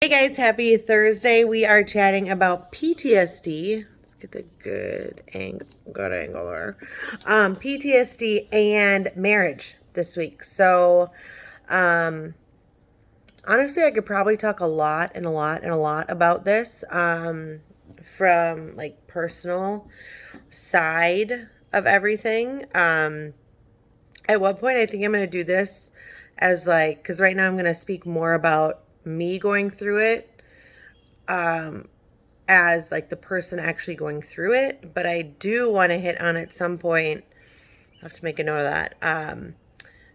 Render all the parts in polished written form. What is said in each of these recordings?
Hey guys, happy Thursday. We are chatting about PTSD. Let's get the good angle there. PTSD and marriage this week. So, um, honestly, I could probably talk a lot and a lot and a lot about this from like personal side of everything. At one point, I think I'm going to do this as like, because right now I'm going to speak more about me going through it as like the person actually going through it. But I do want to hit on at some point, I have to make a note of that,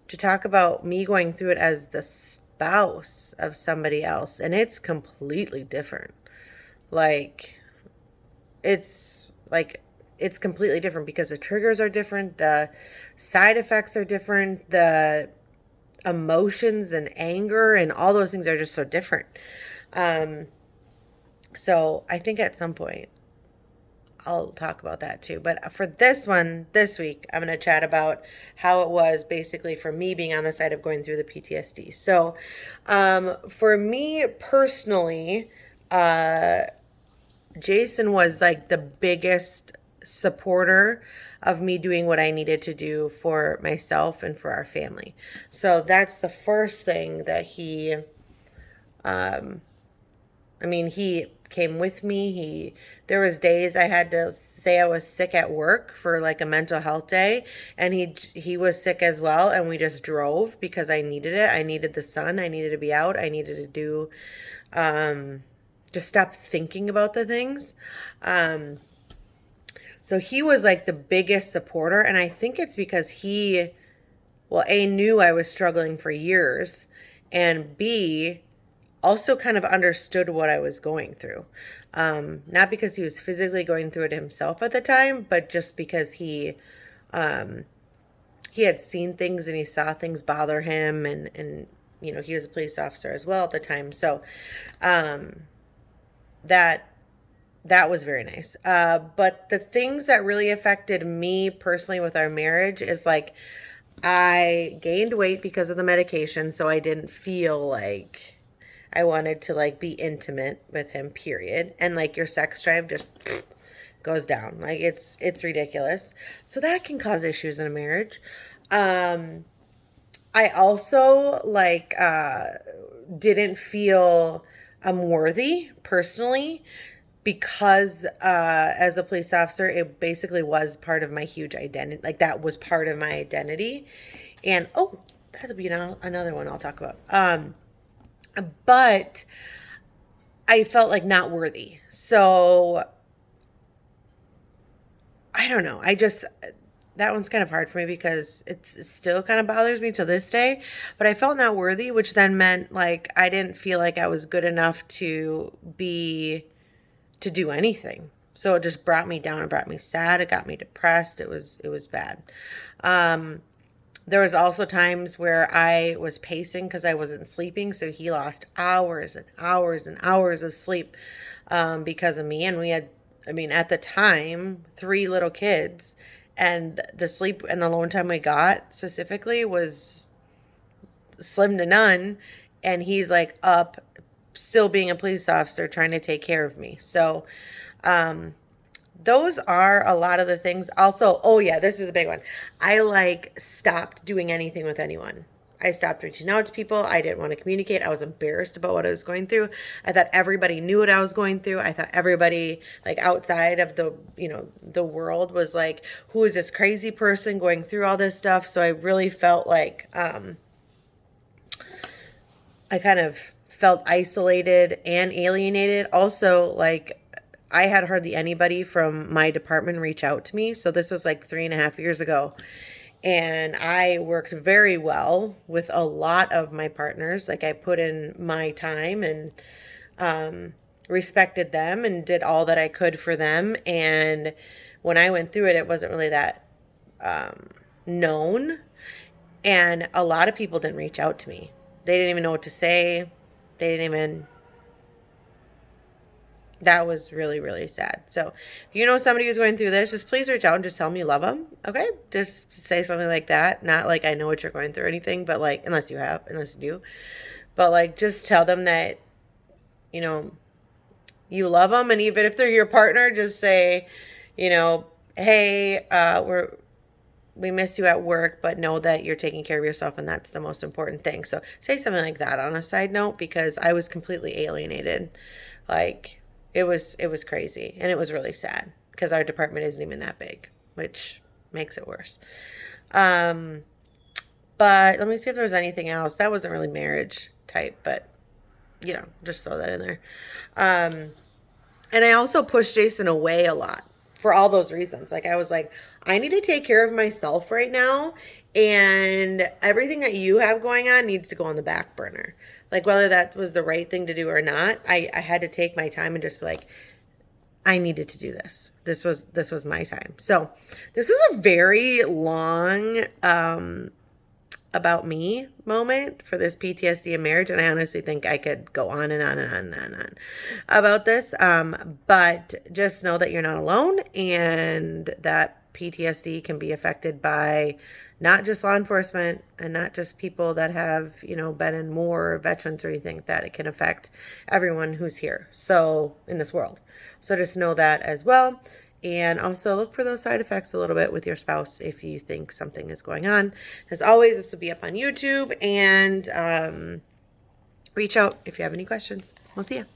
to talk about me going through it as the spouse of somebody else. And it's completely different. Like, it's like, it's completely different because the triggers are different, the side effects are different, the emotions and anger and all those things are just so different. Um, so I think at some point I'll talk about that too. But for this one, this week, I'm going to chat about how it was basically for me being on the side of going through the PTSD. So, for me personally, Jason was like the biggest supporter of me doing what I needed to do for myself and for our family. So that's the first thing that he came with me. There was days I had to say I was sick at work for like a mental health day, and he was sick as well, and we just drove because I needed it. I needed the sun. I needed to be out. I needed to do just stop thinking about the things. So he was like the biggest supporter, and I think it's because A, knew I was struggling for years, and B, also kind of understood what I was going through. Not because he was physically going through it himself at the time, but just because he had seen things and he saw things bother him, and he was a police officer as well at the time. So that that was very nice. But the things that really affected me personally with our marriage is like I gained weight because of the medication, so I didn't feel like I wanted to like be intimate with him, period. And like your sex drive just goes down. Like it's ridiculous. So that can cause issues in a marriage. Um I also like didn't feel worthy personally because as a police officer it basically was part of my huge identity. Like that was part of my identity. And that'll be another one I'll talk about. But I felt like not worthy. So I don't know. That one's kind of hard for me because it still kind of bothers me to this day. But I felt not worthy, which then meant like I didn't feel like I was good enough to do anything. So it just brought me down. It brought me sad. It got me depressed. It was bad. There was also times where I was pacing because I wasn't sleeping. So he lost hours and hours and hours of sleep because of me. And we had, I mean, at the time, 3 little kids. And the sleep and alone time we got specifically was slim to none. And he's like up, still being a police officer, trying to take care of me. So, those are a lot of the things. Also, oh yeah, this is a big one. I like stopped doing anything with anyone. I stopped reaching out to people. I didn't want to communicate. I was embarrassed about what I was going through. I thought everybody knew what I was going through. I thought everybody like outside of the world was like, who is this crazy person going through all this stuff? So I really felt like I kind of felt isolated and alienated. Also, like I had hardly anybody from my department reach out to me. So this was like 3.5 years ago. And I worked very well with a lot of my partners. Like I put in my time and respected them and did all that I could for them. And when I went through it, it wasn't really that known. And a lot of people didn't reach out to me. They didn't even know what to say. They didn't even That was really, really sad. So if you know somebody who's going through this, just please reach out and just tell them you love them. Okay? Just say something like that. Not like I know what you're going through or anything, but like, unless you do. But like, just tell them that you know, you love them. And even if they're your partner, just say, hey, we miss you at work, but know that you're taking care of yourself and that's the most important thing. So say something like that on a side note, because I was completely alienated. Like it was crazy, and it was really sad because our department isn't even that big, which makes it worse. Um but let me see if there's anything else. That wasn't really marriage type, but just throw that in there. Um and I also pushed Jason away a lot for all those reasons. Like, I was like, I need to take care of myself right now. And everything that you have going on needs to go on the back burner. Like, whether that was the right thing to do or not, I had to take my time and just be like, I needed to do this. This was my time. So this is a very long about me moment for this PTSD and marriage. And I honestly think I could go on and on and on and on about this. But just know that you're not alone, and that PTSD can be affected by not just law enforcement and not just people that have, been in war, veterans or anything like that. It can affect everyone who's here. So in this world. So just know that as well. And also look for those side effects a little bit with your spouse if you think something is going on. As always, this will be up on YouTube, and reach out if you have any questions. We'll see you.